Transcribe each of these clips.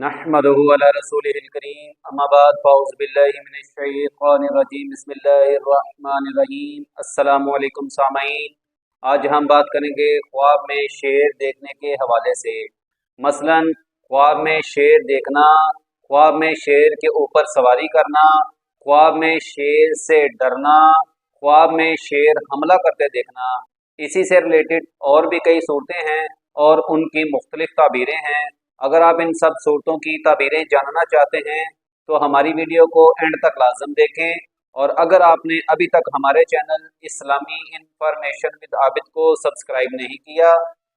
नहमदुहु अला रसूलिहिल करीम अम्मा बाद फ़अऊज़ु बिल्लाहि मिनश शैतानिर रजीम बिस्मिल्लाहिर रहमानिर रहीम। अस्सलामु अलैकुम सामईन। आज हम बात करेंगे ख्वाब में शेर देखने के हवाले से। मसलन ख्वाब में शेर देखना, ख्वाब में शेर के ऊपर सवारी करना, ख्वाब में शेर से डरना, ख्वाब में शेर हमला करते देखना। इसी से रिलेटेड और भी कई सूरतें हैं और उनकी मुख्तलिफ ताबीरें हैं। अगर आप इन सब सूरतों की ताबीरें जानना चाहते हैं तो हमारी वीडियो को एंड तक लाजम देखें, और अगर आपने अभी तक हमारे channel Islami information with Abid को सब्सक्राइब नहीं किया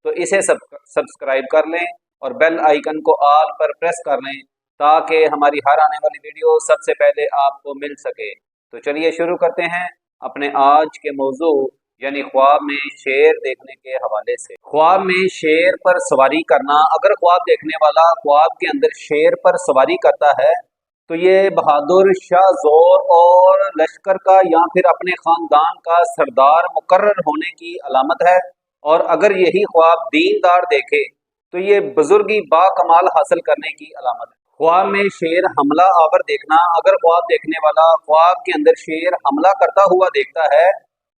तो इसे सब्सक्राइब कर लें और बेल आइकन को ऑल पर प्रेस कर लें ताकि हमारी हर आने वाली वीडियो सबसे पहले आपको मिल सके। तो चलिए शुरू करते हैं अपने आज के मौजू यानी ख्वाब में शेर देखने के हवाले से। ख्वाब में शेर पर सवारी करना, अगर ख्वाब देखने वाला ख्वाब के अंदर शेर पर सवारी करता है तो ये बहादुर, शाह ज़ोर और लश्कर का या फिर अपने ख़ानदान का सरदार मुकर्रर होने की अलामत है। और अगर यही ख्वाब दीनदार देखे तो ये बुजुर्गी बाकमाल हासिल करने की अलामत है। ख्वाब में शेर हमला आवर देखना, अगर ख्वाब देखने वाला ख्वाब के अंदर शेर हमला करता हुआ देखता है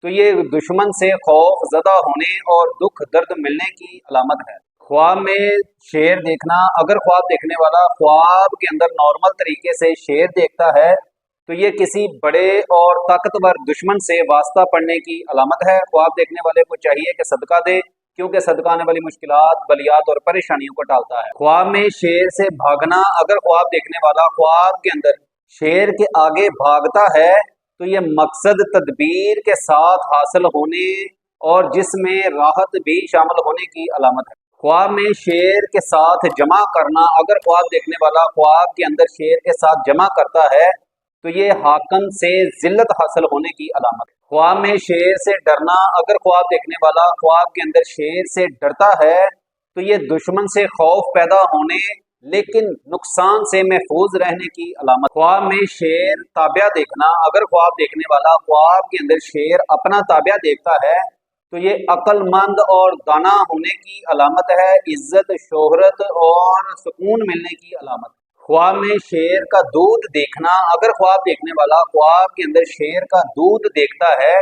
तो ये दुश्मन से खौफ ज़दा होने और दुख दर्द मिलने की अलामत है। ख्वाब में शेर देखना, अगर ख्वाब देखने वाला ख्वाब के अंदर नॉर्मल तरीके से शेर देखता है तो ये किसी बड़े और ताकतवर दुश्मन से वास्ता पड़ने की अलामत है। ख्वाब देखने वाले को चाहिए कि सदका दे, क्योंकि सदका आने वाली मुश्किलात, बलियात और परेशानियों को टालता है। ख्वाब में शेर से भागना, अगर ख्वाब देखने वाला ख्वाब के अंदर शेर के आगे भागता है तो ये मकसद तदबीर के साथ हासिल होने और जिसमें राहत भी शामिल होने की अलामत है। ख्वाब में शेर के साथ जमा करना, अगर ख्वाब देखने वाला ख्वाब के अंदर शेर के साथ जमा करता है तो ये हाकम से जिल्लत हासिल होने की अलामत है। ख्वाब में शेर से डरना, अगर ख्वाब देखने वाला ख्वाब के अंदर शेर से डरता है तो ये दुश्मन से खौफ पैदा होने लेकिन नुकसान से महफूज रहने की अलामत। ख्वाब में शेर ताबिया देखना, अगर ख्वाब देखने वाला ख्वाब के अंदर शेर अपना ताबिया देखता है तो ये अक्लमंद और दाना होने की अलामत है, इज्जत, शोहरत और सुकून मिलने की अलामत। ख्वाब में शेर का दूध देखना, अगर ख्वाब देखने वाला ख्वाब के अंदर शेर का दूध देखता है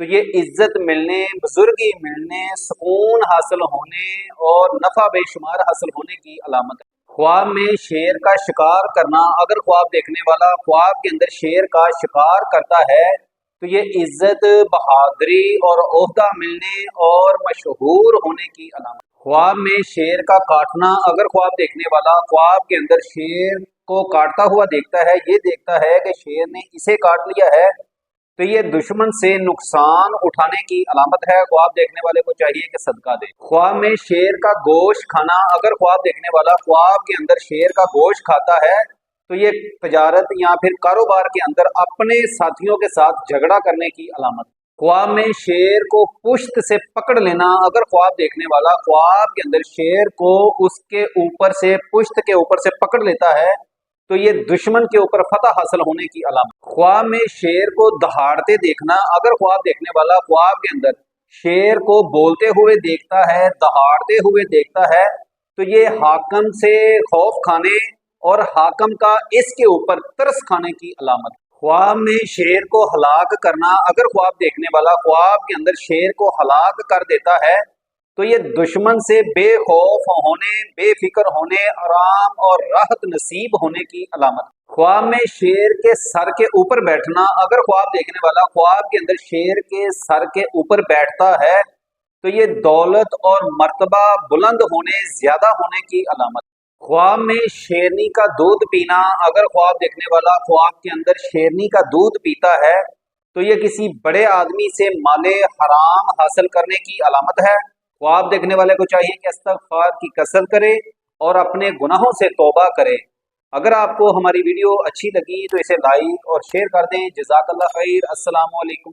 तो ये इज्जत मिलने, बुजुर्गी मिलने, सुकून हासिल होने और नफा बेशुमार हासिल होने की अलामत है। ख्वाब में शेर का शिकार करना, अगर ख्वाब देखने वाला ख्वाब के अंदर शेर का शिकार करता है तो ये इज्जत, बहादुरी और ओहदा मिलने और मशहूर होने की अलामत। ख्वाब में शेर का काटना, अगर ख्वाब देखने वाला ख्वाब के अंदर शेर को काटता हुआ देखता है, ये देखता है कि शेर ने इसे काट लिया है तो ये दुश्मन से नुकसान उठाने की अलामत है। ख्वाब देखने वाले को चाहिए कि सदका दे। ख्वाब में शेर का गोश्त खाना, अगर ख्वाब देखने वाला ख्वाब के अंदर शेर का गोश्त खाता है तो ये तजारत या फिर कारोबार के अंदर अपने साथियों के साथ झगड़ा करने की अलामत। ख्वाब में शेर को पुश्त से पकड़ लेना, अगर ख्वाब देखने वाला ख्वाब के अंदर शेर को उसके ऊपर से, पुश्त के ऊपर से पकड़ लेता है तो ये दुश्मन के ऊपर फतह हासिल होने की अलामत। ख्वाब में शेर को दहाड़ते देखना, अगर ख्वाब देखने वाला ख्वाब के अंदर शेर को बोलते हुए देखता है, दहाड़ते हुए देखता है तो ये हाकम से खौफ खाने और हाकम का इसके ऊपर तरस खाने की अलामत। ख्वाब में शेर को हलाक करना, अगर ख्वाब देखने वाला ख्वाब के अंदर शेर को हलाक कर देता है तो ये दुश्मन से बेखौफ होने, बेफिक्र होने, आराम और राहत नसीब होने की अलामत। ख्वाब में शेर के सर के ऊपर बैठना, अगर ख्वाब देखने वाला ख्वाब के अंदर शेर के सर के ऊपर बैठता है तो ये दौलत और मर्तबा बुलंद होने, ज्यादा होने की अलामत। ख्वाब में शेरनी का दूध पीना, अगर ख्वाब देखने वाला ख्वाब के अंदर शेरनी का दूध पीता है तो ये किसी बड़े आदमी से माले हराम हासिल करने की अलामत है। ख्वाब देखने वाले को चाहिए कि इस्तिग़फ़ार की कसरत करे और अपने गुनाहों से तौबा करे। अगर आपको हमारी वीडियो अच्छी लगी तो इसे लाइक और शेयर कर दें। जज़ाकल्लाह खैर। अस्सलामु अलैकुम।